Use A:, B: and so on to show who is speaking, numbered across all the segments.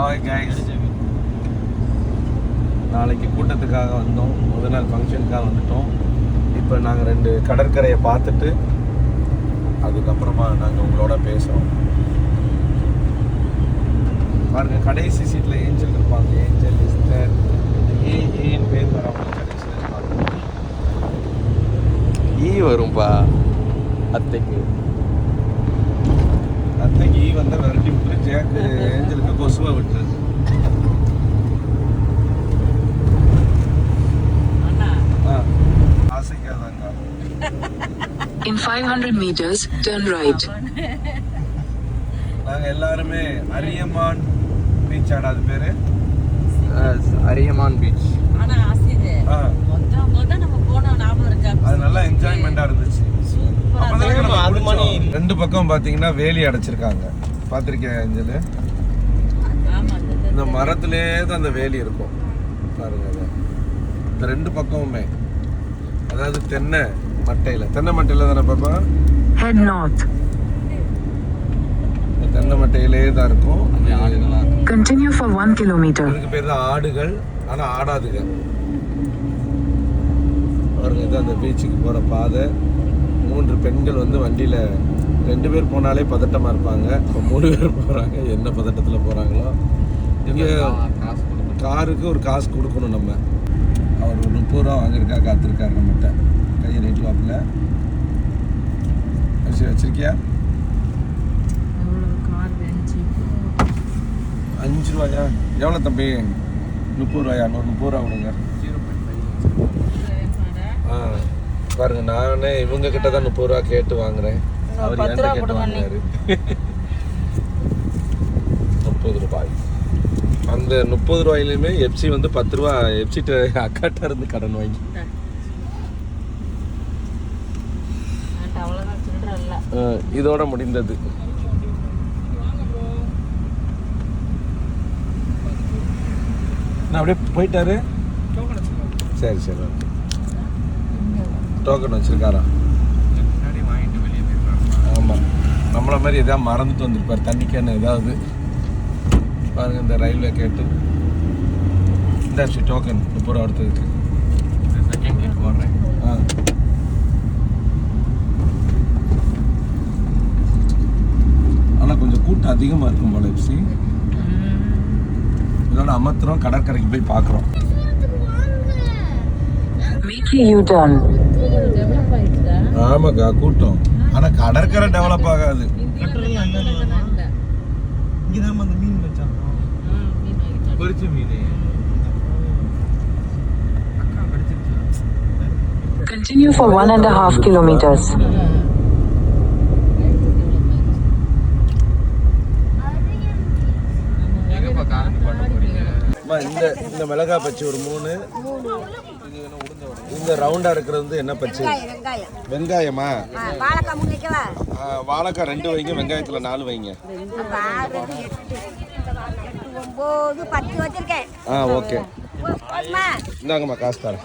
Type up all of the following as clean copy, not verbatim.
A: Hi guys, நாளைக்கு கூட்டத்துக்காக வந்தோம். முதல் நாள் ஃபங்க்ஷனுக்காக வந்துட்டோம். இப்போ நாங்கள் 2 கடற்கரையை பார்த்துட்டு அதுக்கப்புறமா நாங்கள் உங்களோட பேசுகிறோம். பாருங்க, கடைசி சீட்டில் ஏஞ்சல் இருப்பாங்க. ஏஞ்சல் இஸ்தர் ஏன் பேர் வரவங்க கடைசியில் இருப்பாங்க. வரும்பா அத்தைக்கு வந்து விரட்டி விட்டு ஜேக்கு ஏஞ்சலுக்கு கொசுவை விட்டு. ஆசைக்காதாங்க.
B: In 500 meters, turn right.
A: நாங்கள் எல்லாருமே அரியமான் பீச். அது பேரு
C: அரியமான் பீச்.
A: அது நல்லா என்ஜாய்மெண்டா இருந்துச்சு. 2 பக்கம் பாத்தீங்கன்னா வேலி அடைச்சிருக்காங்க. பாத்திருக்கேன் ஏஞ்சலு, இந்த மரத்திலே தான் அந்த வேலி இருக்கும் பாருங்க. இந்த 2 பக்கமுமே, அதாவது தென்னை மட்டையில தானே பாப்பா.
B: Head north.
A: தென்னை மட்டையிலே தான் இருக்கும்.
B: Continue for 1 kilometer.
A: இதுக்கு பேர் தான் ஆடுகள், ஆனா ஆடாதுங்க. பாருங்க, இது அந்த பீச்சுக்கு போற பாதை. 3 பெண்கள் வந்து வண்டியில, 2 பேர் போனாலே பதட்டமா இருப்பாங்க. இப்போ 3 பேர் போறாங்க. என்ன பதட்டத்துல போறாங்களோ. இங்க காருக்கு ஒரு காசு கொடுக்கணும் நம்ம. அவர் ஒரு 30 ரூபா வாங்கியிருக்கா, காத்திருக்காரு நம்மகிட்ட. கையை நீட்டு வாப்பில் வச்சிருக்கியா? 5 ரூபாயா? எவ்வளோ தம்பி? 30 ரூபாயா? 30 ரூபா கொடுங்க. பாருங்க, நானே இவங்க கிட்ட தான் 30 ரூபா கேட்டு வாங்குறேன். அவர் என்கிட்ட கேட்டு வாங்குறாரு 30 ரூபாய். அந்த 30 ரூபாயிலுமே எப்சி வந்து 10 ரூபா எப்சிட்ட அக்காட்ட இருந்து கடன் வாங்கி. இதோட முடிந்தது. நான் அப்படியே போயிட்டாரு. சரி சரி, டோக்கன் வச்சிருக்காரா? ஆமாம், நம்மளை மாதிரி எதாவது மறந்துட்டு வந்திருப்பார். தண்ணிக்கான ஏதாவது பாருங்க. இந்த ரயில்வே கேட்டு இந்த டோக்கன் 30 ரூபா எடுத்ததுக்கு. ஆனால் கொஞ்சம் கூட்டம் அதிகமாக இருக்கும் போல. எப்சி இதோட அமர்த்துறோம், கடற்கரைக்கு போய் பார்க்குறோம். ஆமாக்கா, கூட்டம். ஆனா கடற்கரை டெவலப் ஆகாது.
B: Continue for 1.5 kilometers.
A: இந்த மிளகாய் பச்சி ஒரு 3. இந்த ரவுண்டா இருக்கிறது வந்து என்ன பச்சி? வெங்காயமா? வாழைக்காய் 2 வைங்க, வெங்காயத்துல 4 வைங்க. ஓகே, இந்தாங்கம்மா காசு தரேன்.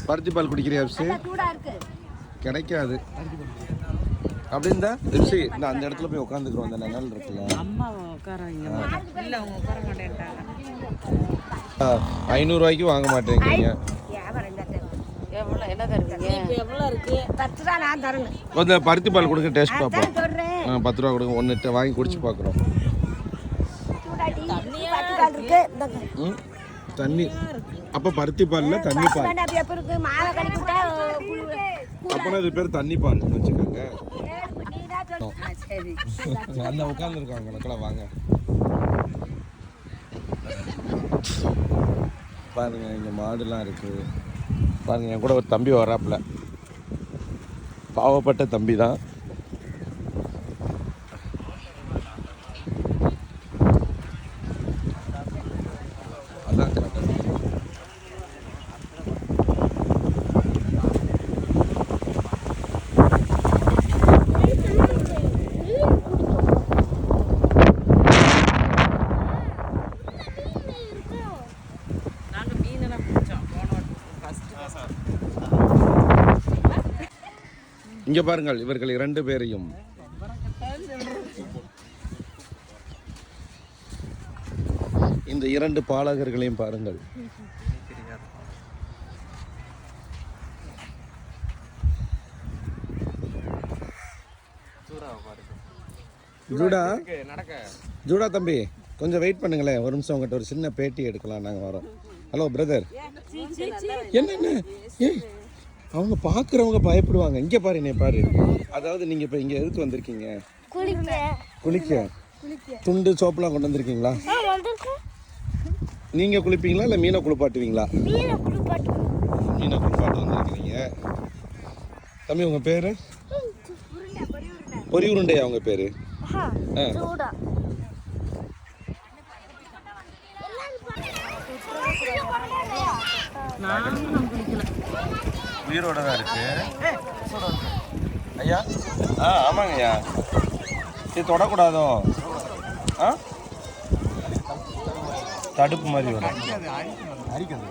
A: பருத்திப்பால் குடிக்கிறியா? கிடைக்காது அப்படின்னா எப்சி இந்த அந்த இடத்துல போய் உட்காந்துக்கிறோம். அந்த நிழல் இருக்குல்ல, 500 ரூபாய்க்கு வாங்க மாட்டேங்கிறீங்க. கொஞ்சம் பருத்திப்பால் கொடுங்க, டேஸ்ட் பார்ப்போம். 10 ரூபா கொடுங்க, 1 வாங்கி குடிச்சு பார்க்குறோம். தண்ணி அப்போ பருத்திப்பால்ல தண்ணி பால். அப்போனா இது பேர் தண்ணி பால் வச்சுக்கோங்க. அந்த உட்காந்துருக்காங்க மக்களா, வாங்க பாருங்க. இங்கே மாடுலாம் இருக்குது பாருங்க. என் கூட ஒரு தம்பி வராப்புல, பாவப்பட்ட தம்பி தான். இங்க பாருங்கள் இவர்கள் 2 பேரையும். இந்த 2 பாலகர்களையும் பாருங்கள். ஜூடா தம்பி கொஞ்சம் வெயிட் பண்ணுங்களேன், ஒரு நிமிஷம் உங்கள்கிட்ட ஒரு சின்ன பேட்டி எடுக்கலாம், நாங்கள் வரோம். Hello brother. என்ன ஏய் அவங்க பார்க்குறவங்க பயப்படுவாங்க. இங்கே பாரு, என்னை பாரு. அதாவது நீங்கள் இப்போ இங்கே எதுக்கு வந்திருக்கீங்க? குளிக்க. துண்டு சோப்புலாம் கொண்டு வந்திருக்கீங்களா? நீங்கள் குளிப்பீங்களா இல்லை மீனை குளிப்பாட்டுவீங்களா? மீனை குளிப்பாட்டு வந்திருக்கிறீங்க. தம்பி உங்கள் பேர்? பொரி உருண்டையா உங்கள் பேர்? உயிரோட தான் இருக்கு ஐயா. ஆமாங்க ஐயா. இது தொடக்கூடாதோ? தடுப்பு மாதிரி வரும். அரிக்கிறது.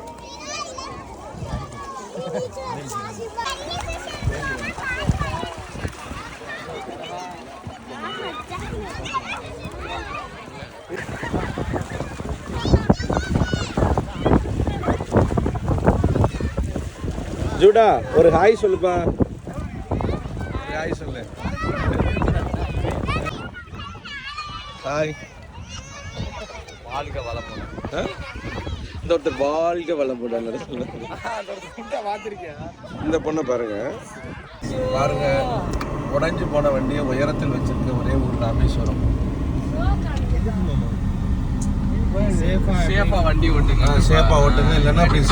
A: ஜூடா ஒரு ஹாய் சொல்லுப்பா. ஹாய் சொல்லு. ஹாய். வாழ்க வளமுடன். இந்த ஒருத்தர் வாழ்க வளமுடன். இந்த பொண்ணை பாருங்க பாருங்க, உடைஞ்சு போன வண்டியை உயரத்தில் வச்சிருக்க ஒரே ஊர் ராமேஸ்வரம். சேஃபா வண்டி ஓட்டுங்க. சேஃபா ஓட்டுங்க, இல்லைன்னா அப்படி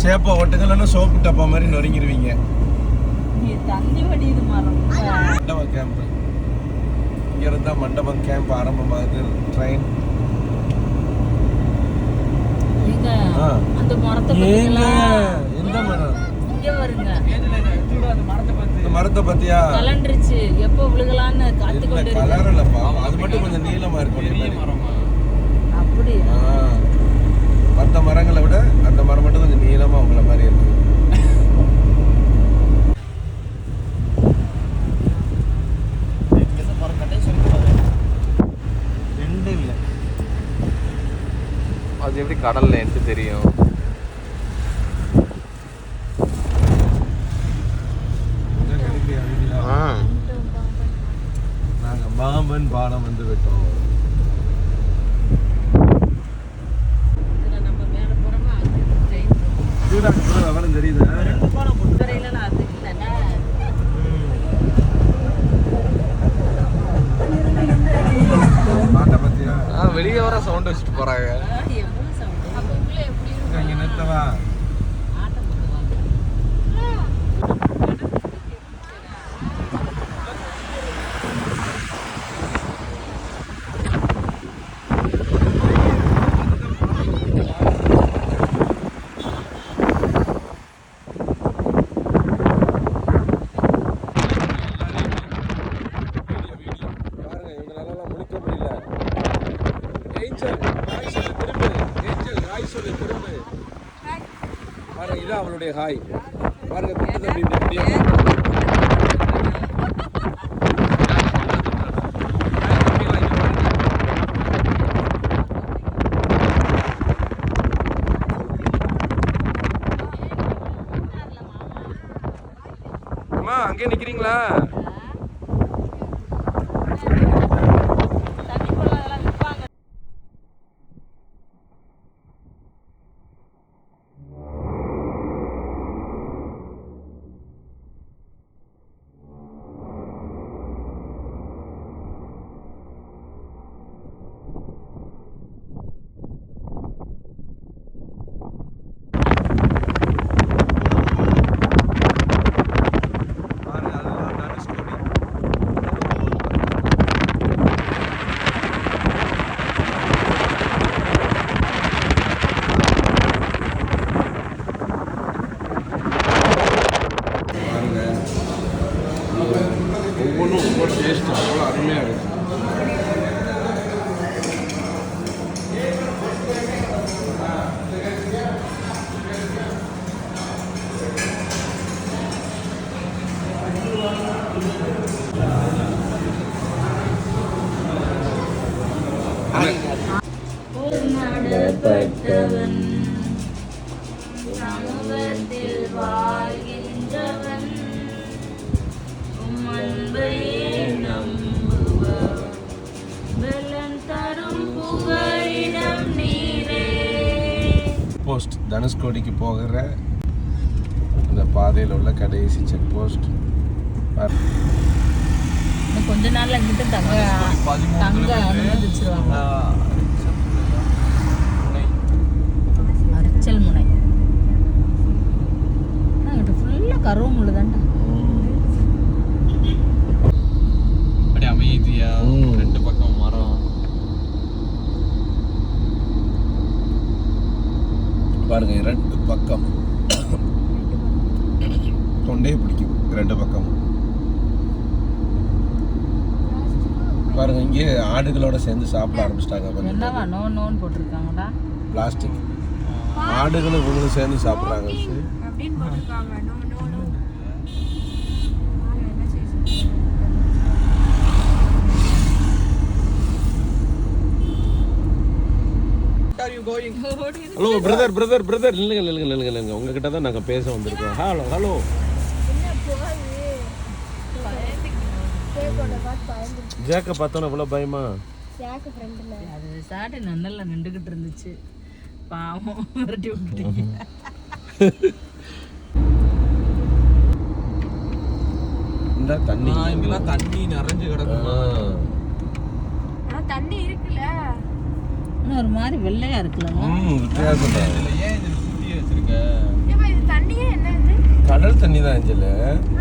A: சேஃபா ஓட்டுங்க, இல்லைன்னா சோப்பு டப்பா மாதிரி நொறுங்கிடுவீங்க. மண்டபம் கேம்ப் இங்க இருந்தா மண்டபம் கேம்ப் ஆரம்பமாகுது. ட்ரெயின்
C: எந்த மரம்?
A: மரத்தை பத்தியா
C: கலண்டுருச்சு. எப்போ விழுகலான்னு காத்துக்கொண்டு
A: கலர் இல்லப்பா, அது மட்டும் கொஞ்சம் நீளமா இருக்கும்.
C: அப்படி
A: மற்ற மரங்களை விட அந்த மரம் மட்டும் கொஞ்சம் நீளமா உங்களை மாதிரி இருக்கு. அது எப்படி கடல்ல எனக்கு தெரியும். நாங்க பாம்பன் பாலம் வந்து விட்டோம். அவனும் தெரியுது. வெளியே வர சவுண்ட் வச்சுட்டு போறாங்க. இங்க நிறுத்தவா? இதான் அவளுடைய ஹாய். பாருங்க தம்பி, இந்த வீடியோ அம்மா அங்கே நிக்கிறீங்களா?
C: நடப்பட்டவன் சமூகத்தில் வாழ்கின்றவன் உம் அன்பையே நம்புபவன் வெள்ளம் தரும் புகழிடம் நீரே.
A: போஸ்ட் தனுஷ்கோடிக்கு போகிற அந்த பாதையில் உள்ள கடைசி செக் போஸ்ட்.
C: இன்னும் கொஞ்ச நாள்ல கிட்ட தங்க அனுமதிச்சிருவாங்க. அரிச்சல் முனை ஃபுல்லா கருவம் உள்ளதாண்டா.
D: அப்படி அமைதியா ரெண்டு பக்கம் மரம்.
A: பாருங்க ரெண்டு பக்கம் தொண்டே பிடிக்கும் ரெண்டு பக்கம். பாருங்க இங்கே ஆடுகளோட சேர்ந்து சாப்பிட ஆரம்பிச்சிட்டாங்க.
C: என்னவா நோ நோன்னு போட்டிருக்காங்கடா.
A: பிளாஸ்டிக் ஆடுகளும் இவங்களும் சேர்ந்து சாப்பிட்றாங்க.
E: அப்படின்னு போட்டிருக்காங்க. No no no.
A: Hello brother brother brother இல்லைங்க இல்லைங்க இல்லைங்க இல்லைங்க உங்ககிட்ட தான் நாங்கள் பேச வந்திருக்கோம். ஹலோ ஹலோ ஜேக்கை பார்த்தோன்னா இவ்வளோ பயமா?
C: அது சாட்டை நன்னல்ல நின்றுகிட்டு இருந்துச்சு. பாவம் விரட்டி விட்டுட்டீங்க.
A: இந்த தண்ணி
D: இங்கெல்லாம் தண்ணி நிறைஞ்சு கிடக்குமா?
E: தண்ணி இருக்குல்ல.
C: இன்னும் ஒரு மாதிரி வெள்ளையா இருக்குல்ல.
A: வித்தியாசம் தான்.
D: இதுல ஏன் இது சுத்தி வச்சிருக்க?
E: ஏப்பா இது தண்ணியே என்ன இது?
A: கடல் தண்ணி தான் அஞ்சல.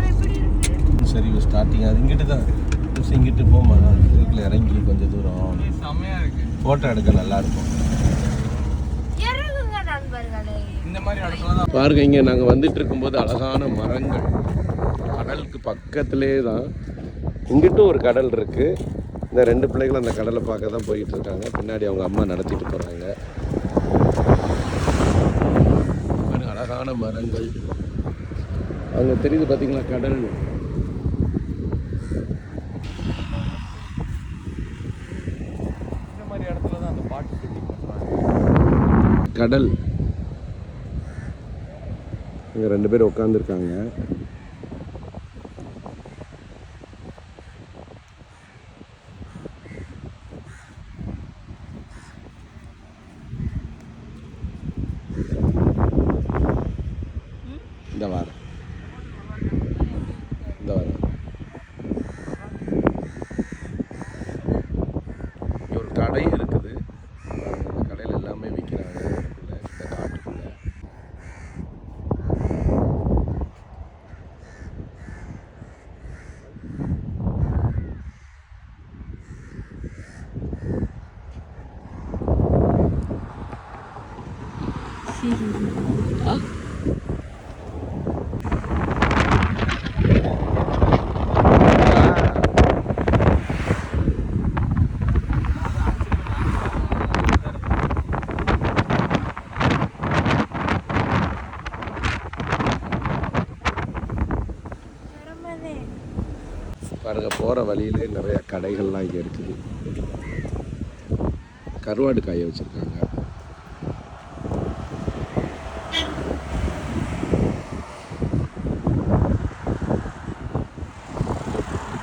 E: எப்படி இருக்கு?
A: சரி ஸ்டார்டிங் அது இங்கிட்டு தான் இங்கிட்டு போமா இதுக்குள்ள இறங்கி கொஞ்சம் தூரம்
D: செமையா இருக்கு.
A: ஃபோட்டோ எடுக்க நல்லா இருக்கும்.
E: இறங்குங்க நண்பர்களே.
D: இந்த மாதிரி இடத்துல தான்
A: பாருங்க இங்கே நாங்கள் வந்துட்டு இருக்கும்போது அழகான மரங்கள் கடலுக்கு பக்கத்திலே தான். இங்கிட்டும் ஒரு கடல் இருக்கு. இந்த ரெண்டு பிள்ளைகளும் அந்த கடலை பார்க்க தான் போயிட்டு இருக்காங்க. பின்னாடி அவங்க அம்மா நடத்திட்டு போகிறாங்க. அழகான மரங்கள் அங்கே தெரியுது பார்த்தீங்களா கடல்.
D: இந்த மாதிரி இடத்துல தான் அந்த பாட்டு ஷூட்டிங் பண்றாங்க.
A: கடல் இங்கே ரெண்டு பேர் உட்காந்துருக்காங்க. இந்த வாரம் ஒரு கடை இருக்குது. அந்த கடையில் எல்லாமே விற்கிறாங்க. இந்த காட்டுக்குள்ள பாருங்க போகிற வழியிலே நிறைய கடைகள்லாம் இங்கே இருக்குது. கருவாடு காய வச்சுருக்காங்க.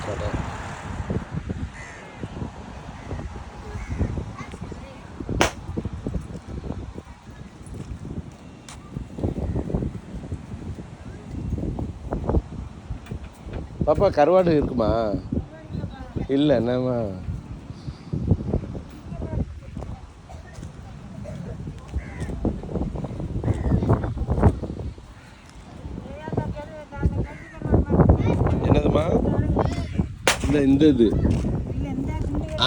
A: கடை பாப்பா கருவாடு இருக்குமா? இல்லை என்னம்மா என்னதுமா? இந்த இது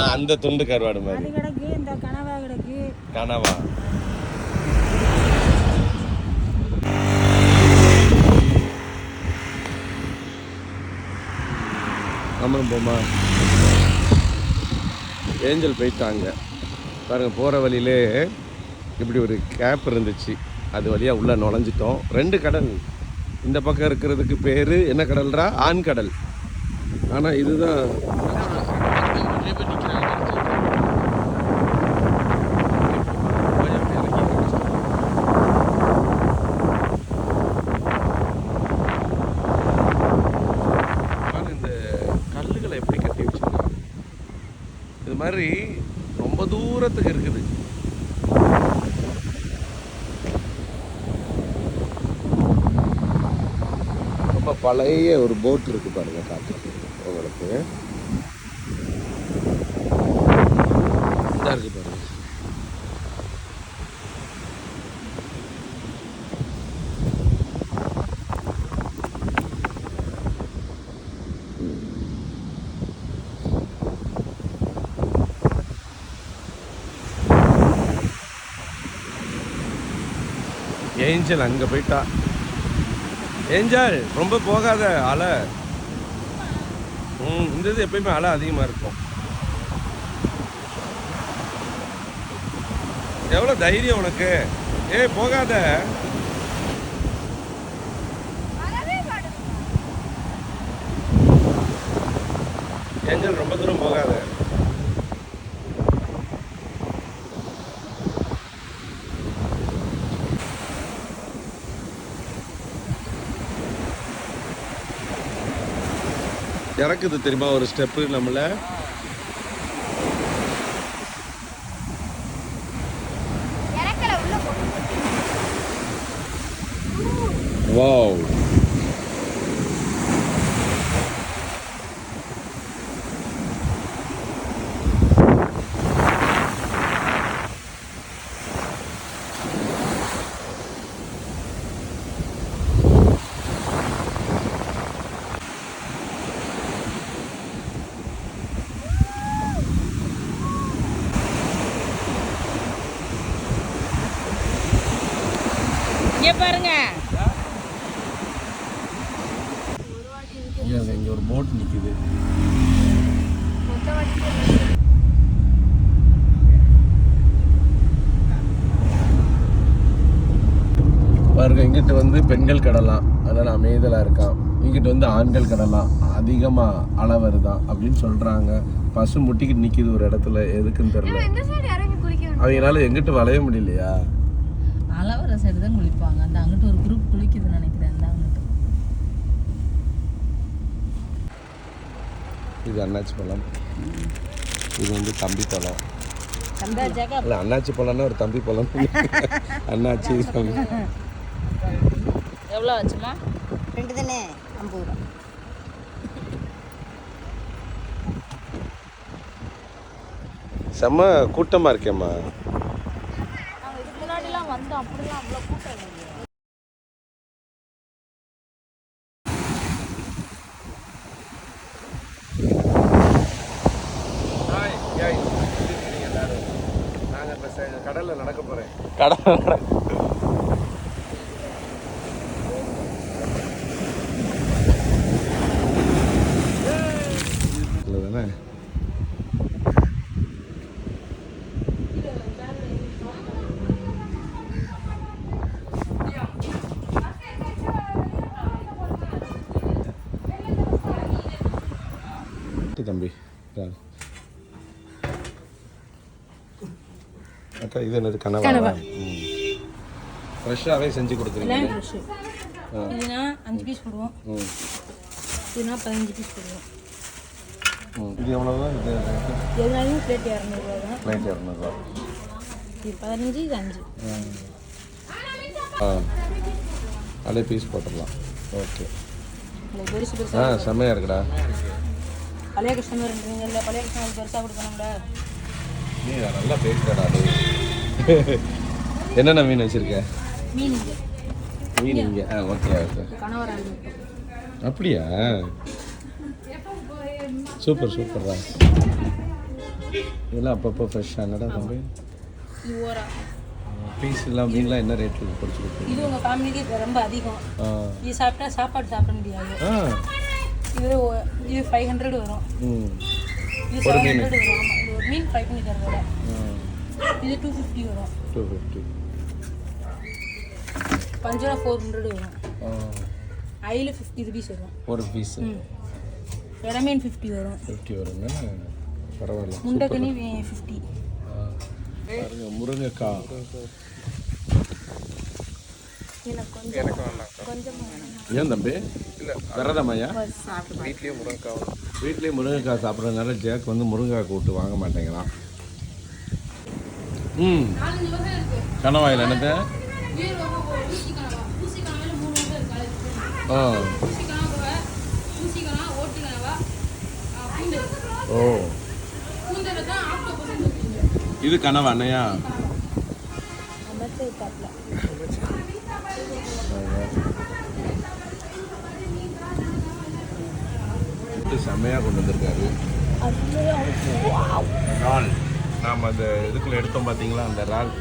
A: அந்த துண்டு கருவாடு மாதிரி
E: கிடக்கு. இந்த கனவா கிடக்கு.
A: கனவா? ஆமாம் போமா. ஏஞ்சல் போயிட்டாங்க பாருங்கள். போகிற வழியிலே இப்படி ஒரு கேப் இருந்துச்சு. அது வழியாக உள்ளே நுழைஞ்சிட்டோம். ரெண்டு கடல். இந்த பக்கம் இருக்கிறதுக்கு பேர் என்ன கடல்ரா? ஆண் கடல். ஆனால் இதுதான் தூரத்துக்கு இருக்குது. ரொம்ப பழைய ஒரு போட் இருக்கு பாருங்க, காட்டுறது உங்களுக்கு. இருக்கு பாருங்க. ஏஞ்சல் அங்கே போயிட்டா. ஏஞ்சல் ரொம்ப போகாத, அலை. இந்த இது எப்பயுமே அலை அதிகமாக இருக்கும். எவ்வளோ தைரியம் உனக்கு? ஏய் போகாத. ஏஞ்சல் ரொம்ப தூரம் போகாத. இறக்குது தெரியுமா ஒரு ஸ்டெப்பு நம்மள. வாவ்.
C: இங்கே பாருங்க,
A: இங்க ஒரு போட் நிக்குது. பாருங்க, இங்கிட்டு வந்து பெண்கள் கடலாம், அதனால அமைதலா இருக்கான். இங்கிட்டு வந்து ஆண்கள் கடலாம், அதிகமா அலை வருதான் அப்படின்னு சொல்றாங்க. பசு முட்டிக்கிட்டு நிக்குது ஒரு இடத்துல, எதுக்குன்னு தெரியல. அவங்களால எங்கிட்டு வளைய முடியலையா?
C: அளவர சைடு தான் குளிப்பாங்க. அந்த அங்கிட்டு ஒரு குரூப் குளிக்குதுன்னு நினைக்கிறேன். அந்த அங்கிட்டு
A: இது அண்ணாச்சி பழம், இது வந்து தம்பி பழம்.
C: சந்தாச்சாக்கா
A: இல்லை, அண்ணாச்சி பழம்னா ஒரு தம்பி பழம். அண்ணாச்சி தம்பி.
C: எவ்வளோ ஆச்சுமா?
E: 2 தானே 50 ரூபா.
A: செம்ம கூட்டமாக இருக்கேம்மா.
C: நாங்கள் இதுக்கு முன்னாடிலாம் வந்தோம், அப்படிலாம் அவ்வளோ கூட்டம் இல்லைங்க.
A: நாங்கள் இப்போ கடலில் நடக்க போகிறேன். கடலில் தானே. தம்பி அக்கா, இது என்னது? கனவா? ஃப்ரெஷ்ஷாகவே செஞ்சு கொடுக்குறீங்க.
C: இதுனா 5 பீஸ் போடுவோம், இதுனா 15 பீஸ் போடுவோம்.
A: இது எவ்வளோதான்? இது
C: எதுனாலும் பிளேட் 200 தான்.
A: பிளேட் 200.
C: இது 15, இது 5.
A: அதே பீஸ் போட்டுடலாம். ஓகே.
C: பெருசு பெருசா
A: செம்மையாக இருக்குடா.
C: பழைய கஸ்டமர் இல்லை, பழைய கஸ்டமர் பெருசாக கொடுக்கணும்ல.
A: நீ நல்லா பேசுகிறடா. என்னென்ன மீன் வச்சுருக்க?
C: மீன் இங்கே,
A: மீன் இங்கே. Okay okay.
C: கணவரா
A: அப்படியா? சூப்பர் சூப்பர்டா. இதெல்லாம் அப்பப்போ ஃப்ரெஷ்ஷானடா தம்பி.
C: இது ஓரா
A: பீஸ் எல்லாம் மீன்லாம் என்ன ரேட்டுக்கு பிடிச்சி கொடுக்குறீங்க?
C: இது உங்கள் ஃபேமிலிக்கு ரொம்ப அதிகம். இது சாப்பிட்டா சாப்பாடு சாப்பிட முடியாது. இது 500 வரும். இது 700 வரும். இது ஒரு மீன் ஃப்ரை பண்ணி தரதோட இது 250 வரும்.
A: 250.
C: பஞ்சனா 400 வரும். ஐல 50 rupees வரும்
A: ஒரு பீஸ்.
C: எரமீன் 50 வரும்.
A: 50 வருங்க. பரவாயில்ல.
C: முண்டக்கனி 50.
A: பாருங்க, முருங்கைக்காய்.
C: எனக்கு கொஞ்சம்
A: ஏன் தம்பி?
D: இல்லை
A: விரதமையா?
D: வீட்லேயே முருங்கைக்காய்.
A: வீட்லேயே முருங்கைக்காய் சாப்பிட்றதுனால ஜேக் வந்து முருங்கைக்காய் கூட்டு வாங்க மாட்டேங்கிறான். ம்
C: 4-5 வகை இருக்கு.
A: கணவாயில் என்னது
C: உயிர் வகை ஊசி கனவா. ஊசி கனவால 3 வகை இருக்கு.
A: ஆ
C: ஊசி கனவா, ஊசி கனவா, ஓட்டு கனவா, கூந்தல்.
A: ஓ
C: கூந்தல தான் ஆக்டோபஸ் சொல்லுவீங்க.
A: இது கனவா அண்ணையா செம்மையாக கொண்டு வந்திருக்காரு இறால். நாம் அந்த இதுக்குள்ள எடுத்தோம் பார்த்தீங்களா அந்த இறால்.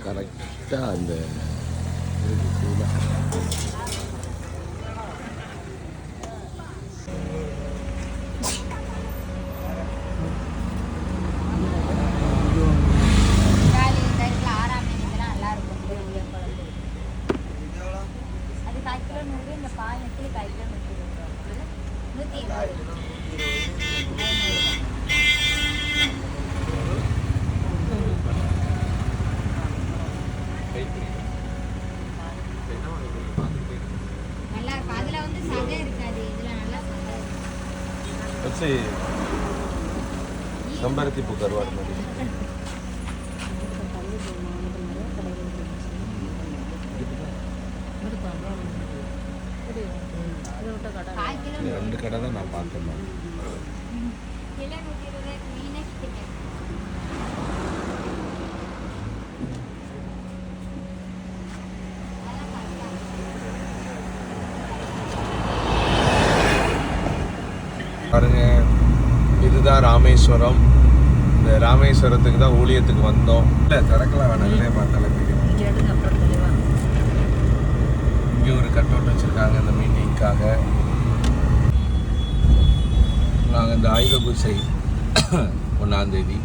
A: கரெக்டாக அந்த
E: காலி டைத்தில் 6ஆம் மீன் இதெல்லாம் நல்லா இருக்கும். அது 1/4 கிலோ 100, இந்த பால் நெத்திலி 1/4 கிலோ 120. நல்லா இருக்கும். அதுல வந்து சதை இருக்காது, இதுல நல்லா சதை இருக்கும்.
A: வச்சு செம்பருத்தி பூ கருவாடு மாதிரி.
E: கால் கிலோ
A: இந்த 2 கடை தான் நான் பார்த்தேன்.
E: கிலோ 120 மீனே கிட்டே.
A: பாருங்க, இதுதான் ராமேஸ்வரம். இந்த ராமேஸ்வரத்துக்கு தான் ஊழியத்துக்கு வந்தோம். இல்லை திறக்கலாம் வேணாங்களே பார்த்தாலே இங்கே ஒரு கட் அவுட் வச்சுருக்காங்க இந்த மீட்டிங்காக. நாங்கள் இந்த ஆயுத பூஜை 1ஆம் தேதி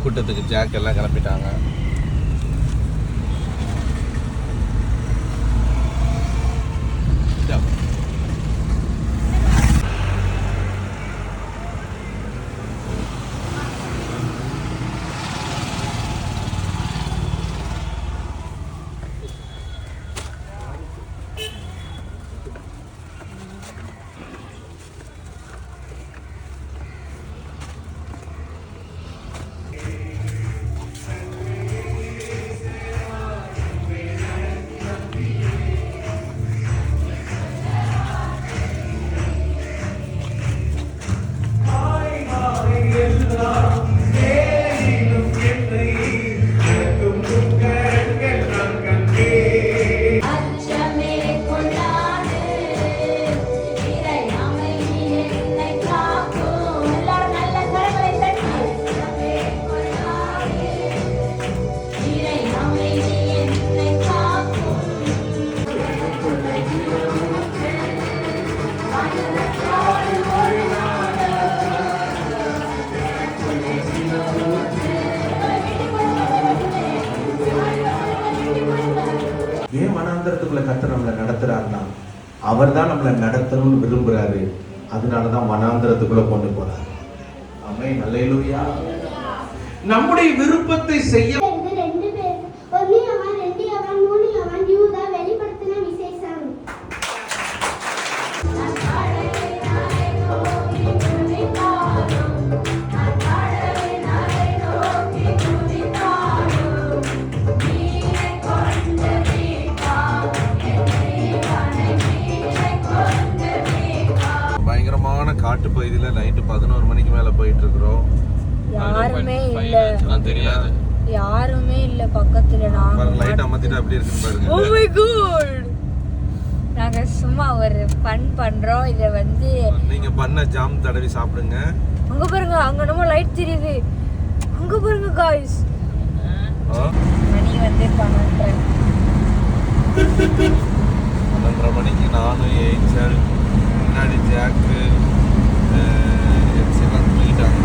A: கூட்டத்துக்கு ஜாக் எல்லாம் கிளம்பிட்டாங்க.
F: ஏன் வனாந்தரத்துக்குள்ள கர்த்தர் நம்மளை நடத்துறாருன்னா அவர் தான் நம்மளை நடத்தணும்னு விரும்புறாரு. அதனாலதான் வனாந்தரத்துக்குள்ள கொண்டு போறாரு. ஆமென், அல்லேலூயா. நம்முடைய விருப்பத்தை செய்ய
A: பயங்கரமான காட்டு பகுதியில் நைட்டு 11 மணிக்கு மேலே போயிட்டு இருக்கிறோம்.
G: யாருமே இல்ல,
A: தெரியாது,
G: யாருமே இல்ல பக்கத்துல.
A: பாருங்க லைட் அமர்த்திட்டு அப்படி இருக்குன்னு பாருங்க.
G: Oh my god, நாங்க சும்மா ஒரு ஃபன் பண்றோம். இத வந்து
A: நீங்க பண்ண ஜாம் தடவி சாப்பிடுங்க.
G: அங்க பாருங்க, அங்க நம்ம லைட் தெரியுது. அங்க பாருங்க गाइस. மணி வந்து
A: 12:30 மணிக்கு நானும் ஏஞ்சல் முன்னாடி ஜாக்கு எல்லாம் தூங்கிட்டாங்க.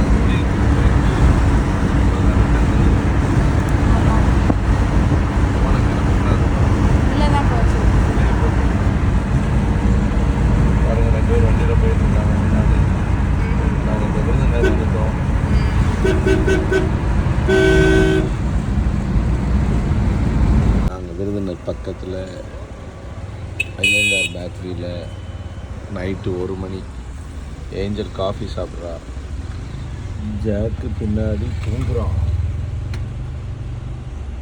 G: இல்லதான் போச்சு.
A: பாருங்க பக்கத்தில் ஐயங்கார் பேக்கரியில் நைட்டு 1 மணி ஏஞ்சல் காஃபி சாப்பிட்றா. ஜாக்கு பின்னாடி தூங்குறான்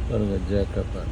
A: பாருங்க. ஜாக்கப்ப